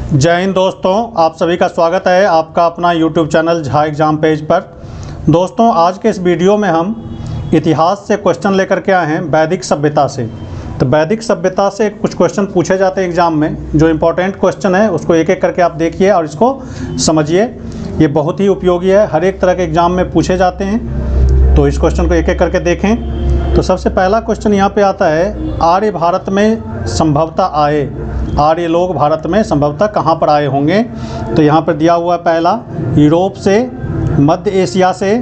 जय हिंद दोस्तों, आप सभी का स्वागत है आपका अपना YouTube channel Jha exam page पर। दोस्तों, आज के इस वीडियो में हम इतिहास से क्वेश्चन लेकर के आए हैं वैदिक सभ्यता से। तो वैदिक सभ्यता से कुछ क्वेश्चन पूछे जाते हैं एग्ज़ाम में। जो इम्पोर्टेंट क्वेश्चन है उसको एक एक करके आप देखिए और इसको समझिए। ये बहुत ही उपयोगी है, हर एक तरह के एग्ज़ाम में पूछे जाते हैं। तो इस क्वेश्चन को एक एक करके देखें। तो सबसे पहला क्वेश्चन यहाँ पे आता है, आर्य भारत में संभवतः आए। आर्य लोग भारत में संभवतः कहाँ पर आए होंगे? तो यहाँ पर दिया हुआ है पहला, यूरोप से, मध्य एशिया से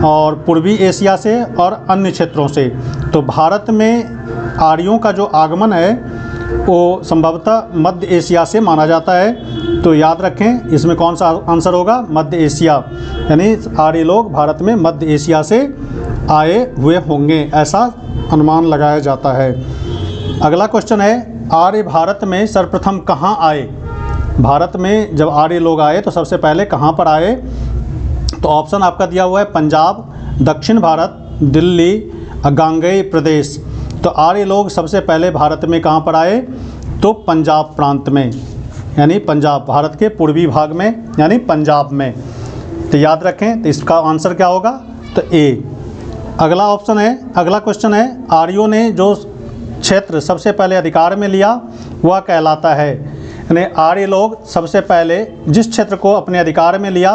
और पूर्वी एशिया से और अन्य क्षेत्रों से। तो भारत में आर्यों का जो आगमन है वो संभवतः मध्य एशिया से माना जाता है। तो याद रखें, इसमें कौन सा आंसर होगा? मध्य एशिया, यानी आर्य लोग भारत में मध्य एशिया से आए हुए होंगे, ऐसा अनुमान लगाया जाता है। अगला क्वेश्चन है, आर्य भारत में सर्वप्रथम कहाँ आए? भारत में जब आर्य लोग आए तो सबसे पहले कहाँ पर आए? तो ऑप्शन आपका दिया हुआ है पंजाब, दक्षिण भारत, दिल्ली, गांगेय प्रदेश। तो आर्य लोग सबसे पहले भारत में कहाँ पर आए? तो पंजाब प्रांत में, यानी पंजाब, भारत के पूर्वी भाग में, यानी पंजाब में। तो याद रखें, तो इसका आंसर क्या होगा? तो ए। अगला ऑप्शन है, अगला क्वेश्चन है, आर्यों ने जो क्षेत्र सबसे पहले अधिकार में लिया वह कहलाता है। यानी आर्य लोग सबसे पहले जिस क्षेत्र को अपने अधिकार में लिया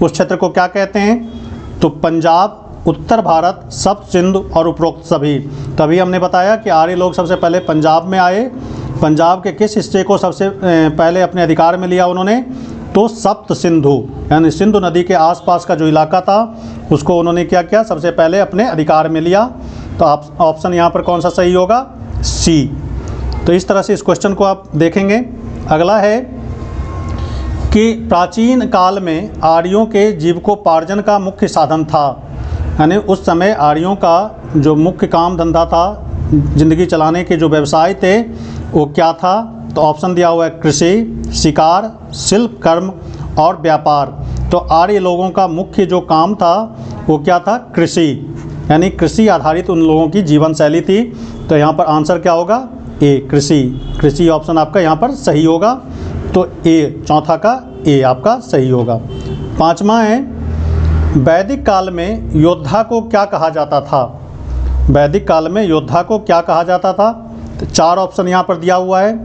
उस क्षेत्र को क्या कहते हैं? तो पंजाब, उत्तर भारत, सप्त सिंधु और उपरोक्त सभी। तभी हमने बताया कि आर्य लोग सबसे पहले पंजाब में आए। पंजाब के किस हिस्से को सबसे पहले अपने अधिकार में लिया उन्होंने? तो सप्त सिंधु, यानी सिंधु नदी के आसपास का जो इलाका था उसको उन्होंने क्या किया? सबसे पहले अपने अधिकार में लिया। तो आप ऑप्शन यहाँ पर कौन सा सही होगा? सी। तो इस तरह से इस क्वेश्चन को आप देखेंगे। अगला है कि प्राचीन काल में आर्यों के जीविकोपार्जन का मुख्य साधन था। यानी उस समय आर्यों का जो मुख्य काम धंधा था, जिंदगी चलाने के जो व्यवसाय थे, वो क्या था? तो ऑप्शन दिया हुआ है कृषि, शिकार, शिल्प कर्म और व्यापार। तो आर्य लोगों का मुख्य जो काम था वो क्या था? कृषि, यानी कृषि आधारित उन लोगों की जीवन शैली थी। तो यहाँ पर आंसर क्या होगा? ए, कृषि। कृषि ऑप्शन आपका यहाँ पर सही होगा। तो ए, चौथा का ए आपका सही होगा। पांचवा है, वैदिक काल में योद्धा को क्या कहा जाता था? वैदिक काल में योद्धा को क्या कहा जाता था? तो चार ऑप्शन यहाँ पर दिया हुआ है।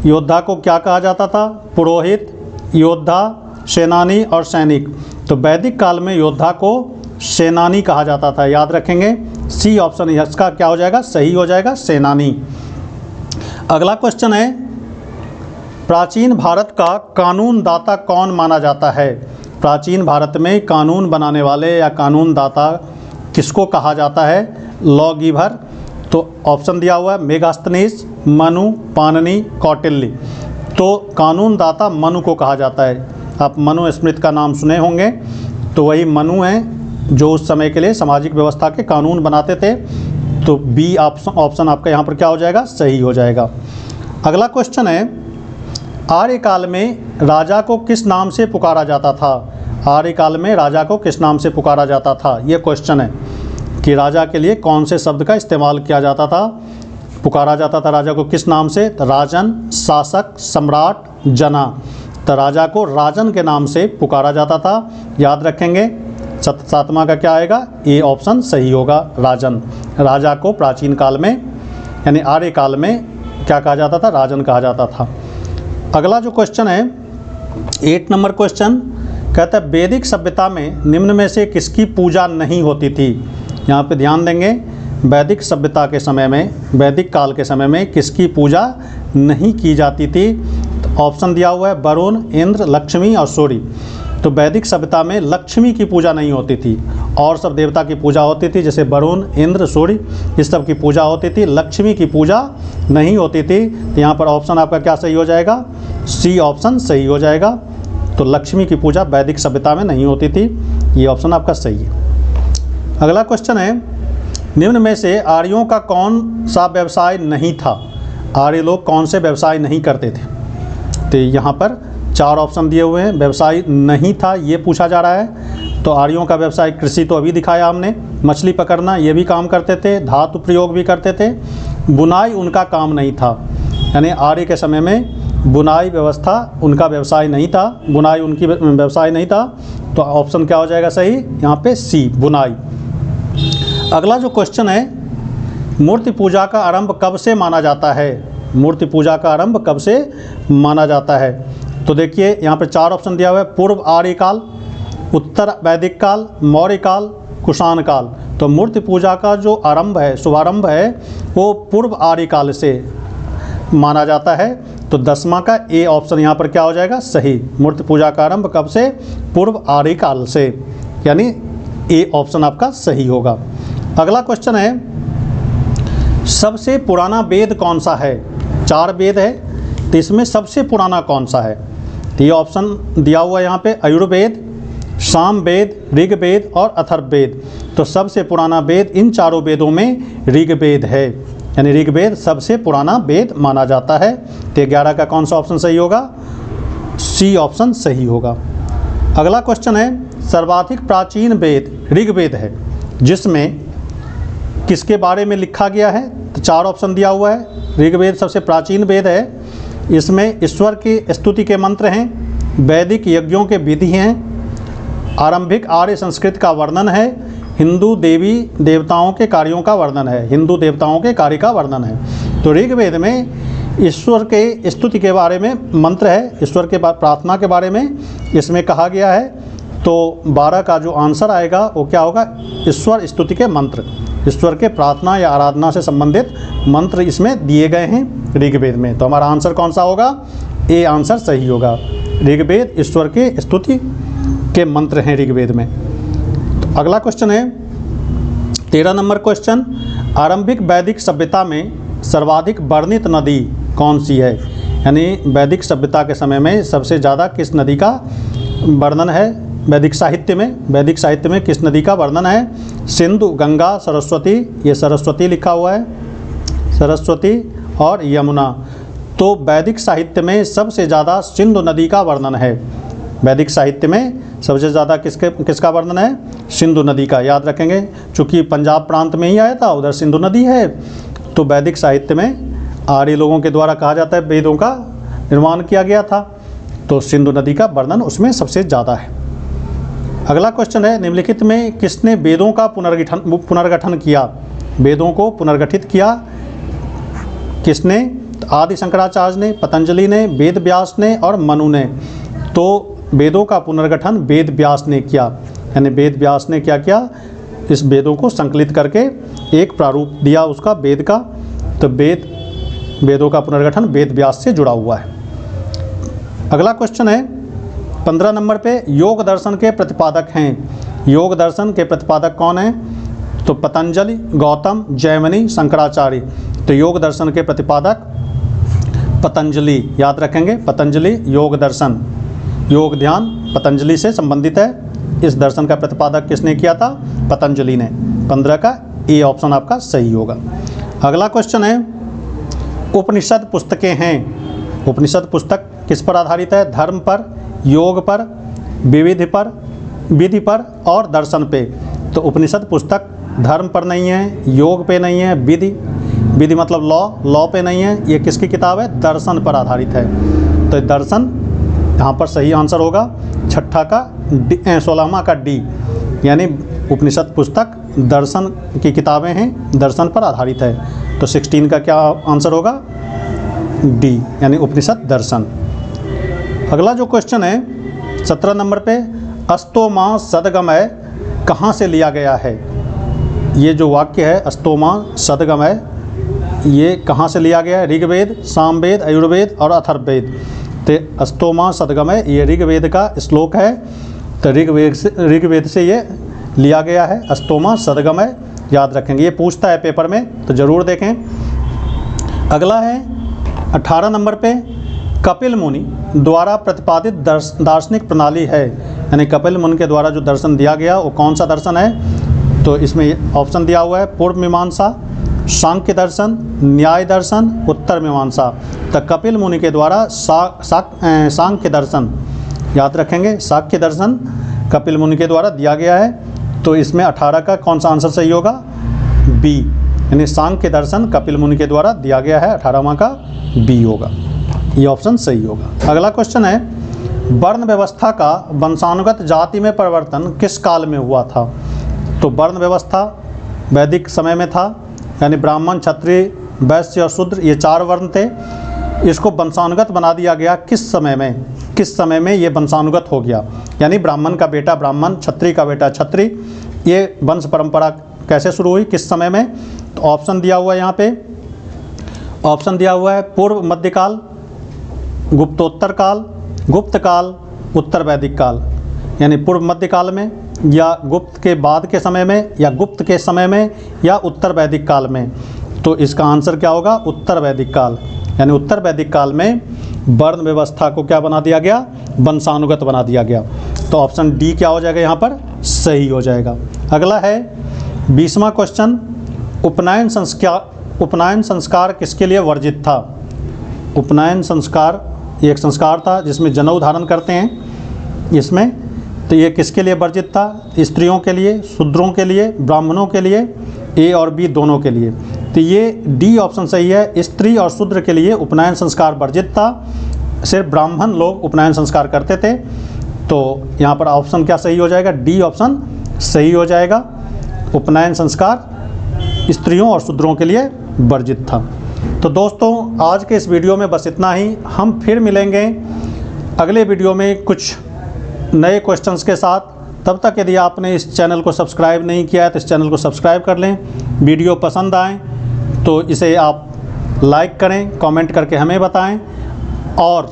योद्धा को क्या कहा जाता था? पुरोहित, योद्धा, सेनानी और सैनिक। तो वैदिक काल में योद्धा को सेनानी कहा जाता था, याद रखेंगे। सी ऑप्शन इसका क्या हो जाएगा? सही हो जाएगा, सेनानी। अगला क्वेश्चन है, प्राचीन भारत का कानून दाता कौन माना जाता है? प्राचीन भारत में कानून बनाने वाले या कानून दाता किसको कहा जाता है? Law giver. तो ऑप्शन दिया हुआ है मेगास्थनीज, मनु, पाणिनि, कौटिल्य। तो कानून दाता मनु को कहा जाता है। आप मनु स्मृति का नाम सुने होंगे। तो वही मनु हैं जो उस समय के लिए सामाजिक व्यवस्था के कानून बनाते थे। तो बी ऑप्शन आपका यहाँ पर क्या हो जाएगा? सही हो जाएगा। अगला क्वेश्चन है, आर्य काल में राजा को किस नाम से पुकारा जाता था? आर्य काल में राजा को किस नाम से पुकारा जाता था? ये क्वेश्चन है कि राजा के लिए कौन से शब्द का इस्तेमाल किया जाता था, पुकारा जाता था राजा को किस नाम से? तो राजन, शासक, सम्राट, जना। तो राजा को राजन के नाम से पुकारा जाता था, याद रखेंगे। सातवां का क्या आएगा? ए ऑप्शन सही होगा, राजन। राजा को प्राचीन काल में यानी आर्य काल में क्या कहा जाता था? राजन कहा जाता था। अगला जो क्वेश्चन है 8 नंबर क्वेश्चन, कहता है वैदिक सभ्यता में निम्न में से किसकी पूजा नहीं होती थी? यहाँ पे ध्यान देंगे, वैदिक सभ्यता के समय में, वैदिक काल के समय में किसकी पूजा नहीं की जाती थी? तो ऑप्शन दिया हुआ है वरुण, इंद्र, लक्ष्मी और सूर्य। तो वैदिक सभ्यता में लक्ष्मी की पूजा नहीं होती थी, और सब देवता की पूजा होती थी, जैसे वरुण, इंद्र, सूर्य, इस सब की पूजा होती थी। लक्ष्मी की पूजा नहीं होती थी। तो यहाँ पर ऑप्शन आपका क्या सही हो जाएगा? सी ऑप्शन सही हो जाएगा। तो लक्ष्मी की पूजा वैदिक सभ्यता में नहीं होती थी, ये ऑप्शन आपका सही है। अगला क्वेश्चन है, निम्न में से आर्यों का कौन सा व्यवसाय नहीं था? आर्य लोग कौन से व्यवसाय नहीं करते थे? तो यहाँ पर 4 ऑप्शन दिए हुए हैं। व्यवसाय नहीं था ये पूछा जा रहा है। तो आर्यों का व्यवसाय कृषि तो अभी दिखाया हमने, मछली पकड़ना ये भी काम करते थे, धातु प्रयोग भी करते थे, बुनाई उनका काम नहीं था। यानी आर्य के समय में बुनाई व्यवस्था उनका व्यवसाय नहीं था, बुनाई उनकी व्यवसाय नहीं था। तो ऑप्शन क्या हो जाएगा सही यहाँ पे सी, बुनाई। अगला जो क्वेश्चन है, मूर्ति पूजा का आरंभ कब से माना जाता है? मूर्ति पूजा का आरंभ कब से माना जाता है? तो देखिए यहाँ पे 4 ऑप्शन दिया हुआ है, पूर्व आर्य काल, उत्तर वैदिक काल, मौर्य काल, कुषाण काल। तो मूर्ति पूजा का जो आरंभ है, शुभारंभ है, वो पूर्व आर्य काल से माना जाता है। तो 10वां का ए ऑप्शन यहाँ पर क्या हो जाएगा सही। मूर्ति पूजा का आरंभ कब से? पूर्व आर्य काल से, यानी ए ऑप्शन आपका सही होगा। अगला क्वेश्चन है, सबसे पुराना वेद कौन सा है? 4 वेद है, तो इसमें सबसे पुराना कौन सा है? तो ये ऑप्शन दिया हुआ है यहाँ पे, आयुर्वेद, सामवेद, ऋग्वेद और अथर्ववेद। तो सबसे पुराना वेद इन चारों वेदों में ऋग्वेद है, यानी ऋग्वेद सबसे पुराना वेद माना जाता है। तो 11 का कौन सा ऑप्शन सही होगा? सी ऑप्शन सही होगा। अगला क्वेश्चन है, सर्वाधिक प्राचीन वेद ऋग्वेद है, जिसमें किसके बारे में लिखा गया है? तो 4 ऑप्शन दिया हुआ है। ऋग्वेद सबसे प्राचीन वेद है, इसमें ईश्वर की स्तुति के मंत्र हैं, वैदिक यज्ञों के विधि हैं, आरंभिक आर्य संस्कृत का वर्णन है, हिंदू देवी देवताओं के कार्यों का वर्णन है, हिंदू देवताओं के कार्य का वर्णन है। तो ऋग्वेद में ईश्वर के स्तुति के बारे में मंत्र है, ईश्वर के प्रार्थना के बारे में इसमें कहा गया है। तो 12 का जो आंसर आएगा वो क्या होगा? ईश्वर स्तुति के मंत्र, ईश्वर के प्रार्थना या आराधना से संबंधित मंत्र इसमें दिए गए हैं ऋग्वेद में। तो हमारा आंसर कौन सा होगा? ए आंसर सही होगा। ऋग्वेद ईश्वर के स्तुति के मंत्र हैं ऋग्वेद में। तो अगला क्वेश्चन है 13 नंबर क्वेश्चन, आरंभिक वैदिक सभ्यता में सर्वाधिक वर्णित नदी कौन सी है? यानी वैदिक सभ्यता के समय में सबसे ज़्यादा किस नदी का वर्णन है? वैदिक साहित्य में किस नदी का वर्णन है? सिंधु, गंगा, सरस्वती। ये सरस्वती लिखा हुआ है, सरस्वती और यमुना। तो वैदिक साहित्य में सबसे ज़्यादा सिंधु नदी का वर्णन है। वैदिक साहित्य में सबसे ज़्यादा किसका वर्णन है? सिंधु नदी का। याद रखेंगे, चूँकि पंजाब प्रांत में ही आया था, उधर सिंधु नदी है। तो वैदिक साहित्य में आर्य लोगों के द्वारा कहा जाता है वेदों का निर्माण किया गया था, तो सिंधु नदी का वर्णन उसमें सबसे ज़्यादा है। अगला क्वेश्चन है, निम्नलिखित में किसने वेदों का पुनर्गठन किया? वेदों को पुनर्गठित किया किसने? आदि शंकराचार्य ने, पतंजलि ने, वेद व्यास ने और मनु ने। तो वेदों का पुनर्गठन वेद व्यास ने किया, यानी वेद व्यास ने क्या किया? इस वेदों को संकलित करके एक प्रारूप दिया उसका वेद का। तो वेदों का पुनर्गठन वेद व्यास से जुड़ा हुआ है। अगला क्वेश्चन है 15 नंबर पे, योग दर्शन के प्रतिपादक हैं। योग दर्शन के प्रतिपादक कौन हैं? तो पतंजलि, गौतम, जैमिनी, शंकराचार्य। तो योग दर्शन के प्रतिपादक पतंजलि। याद रखेंगे, पतंजलि योग दर्शन, योग ध्यान पतंजलि से संबंधित है। इस दर्शन का प्रतिपादक किसने किया था? पतंजलि ने। 15 का ए ऑप्शन आपका सही होगा। अगला क्वेश्चन है, उपनिषद पुस्तकें हैं। उपनिषद पुस्तक किस पर आधारित है? धर्म पर, योग पर, विधि पर और दर्शन पे। तो उपनिषद पुस्तक धर्म पर नहीं है, योग पे नहीं है, विधि मतलब लॉ पे नहीं है। ये किसकी किताब है? दर्शन पर आधारित है। तो दर्शन यहाँ पर सही आंसर होगा। 16वां का डी, यानी उपनिषद पुस्तक दर्शन की किताबें हैं, दर्शन पर आधारित है। तो 16 का क्या आंसर होगा? डी, यानी उपनिषद दर्शन। अगला जो क्वेश्चन है 17 नंबर पे, अस्तोमा सदगमय कहाँ से लिया गया है? ये जो वाक्य है अस्तोमा सदगमय, ये कहाँ से लिया गया है? ऋग्वेद, सामवेद, आयुर्वेद और अथर्ववेद। तो अस्तोमा सदगमय ये ऋग्वेद का श्लोक है। तो ऋग्वेद से ये लिया गया है, अस्तोमा सदगमय। याद रखेंगे, ये पूछता है पेपर में, तो ज़रूर देखें। अगला है 18 नंबर पे, कपिल मुनि द्वारा प्रतिपादित दार्शनिक प्रणाली है। यानी कपिल मुनि के द्वारा जो दर्शन दिया गया वो कौन सा दर्शन है? तो इसमें ऑप्शन दिया हुआ है, पूर्व मीमांसा, सांख्य दर्शन, न्याय दर्शन, उत्तर मीमांसा। तो कपिल मुनि के द्वारा सांख्य दर्शन, याद रखेंगे, सांख्य दर्शन कपिल मुनि के द्वारा दिया गया है। तो इसमें 18 का कौन सा आंसर सही होगा? बी, यानी सांख्य दर्शन कपिल मुनि के द्वारा दिया गया है। 18वां का बी होगा। ये ऑप्शन सही होगा। अगला क्वेश्चन है, वर्ण व्यवस्था का वंशानुगत जाति में परिवर्तन किस काल में हुआ था? तो वर्ण व्यवस्था वैदिक समय में था, यानी ब्राह्मण, क्षत्रिय, वैश्य और शूद्र ये 4 वर्ण थे। इसको वंशानुगत बना दिया गया किस समय में? किस समय में ये वंशानुगत हो गया? यानी ब्राह्मण का बेटा ब्राह्मण, क्षत्रिय का बेटा क्षत्रिय, ये वंश परंपरा कैसे शुरू हुई, किस समय में? तो ऑप्शन दिया हुआ है यहाँ पे, ऑप्शन दिया हुआ है पूर्व मध्यकाल, गुप्तोत्तर काल, गुप्त काल, उत्तर वैदिक काल। यानी पूर्व मध्यकाल में, या गुप्त के बाद के समय में, या गुप्त के समय में, या उत्तर वैदिक काल में। तो इसका आंसर क्या होगा? उत्तर वैदिक काल। यानी उत्तर वैदिक काल में वर्ण व्यवस्था को क्या बना दिया गया? वंशानुगत बना दिया गया। तो ऑप्शन डी क्या हो जाएगा यहाँ पर? सही हो जाएगा। अगला है 20वां क्वेश्चन, उपनयन संस्कार किसके लिए वर्जित था? उपनयन संस्कार ये एक संस्कार था जिसमें जनेऊ धारण करते हैं इसमें, तो ये किसके लिए वर्जित था? स्त्रियों के लिए, शूद्रों के लिए, ब्राह्मणों के लिए, ए और बी दोनों के लिए। तो ये डी ऑप्शन सही है, स्त्री और शूद्र के लिए उपनयन संस्कार वर्जित था, सिर्फ ब्राह्मण लोग उपनयन संस्कार करते थे। तो यहाँ पर ऑप्शन क्या सही हो जाएगा? डी ऑप्शन सही हो जाएगा, उपनयन संस्कार स्त्रियों और शूद्रों के लिए वर्जित था। तो दोस्तों आज के इस वीडियो में बस इतना ही। हम फिर मिलेंगे अगले वीडियो में कुछ नए क्वेश्चंस के साथ। तब तक यदि आपने इस चैनल को सब्सक्राइब नहीं किया है तो इस चैनल को सब्सक्राइब कर लें। वीडियो पसंद आए तो इसे आप लाइक करें, कमेंट करके हमें बताएं, और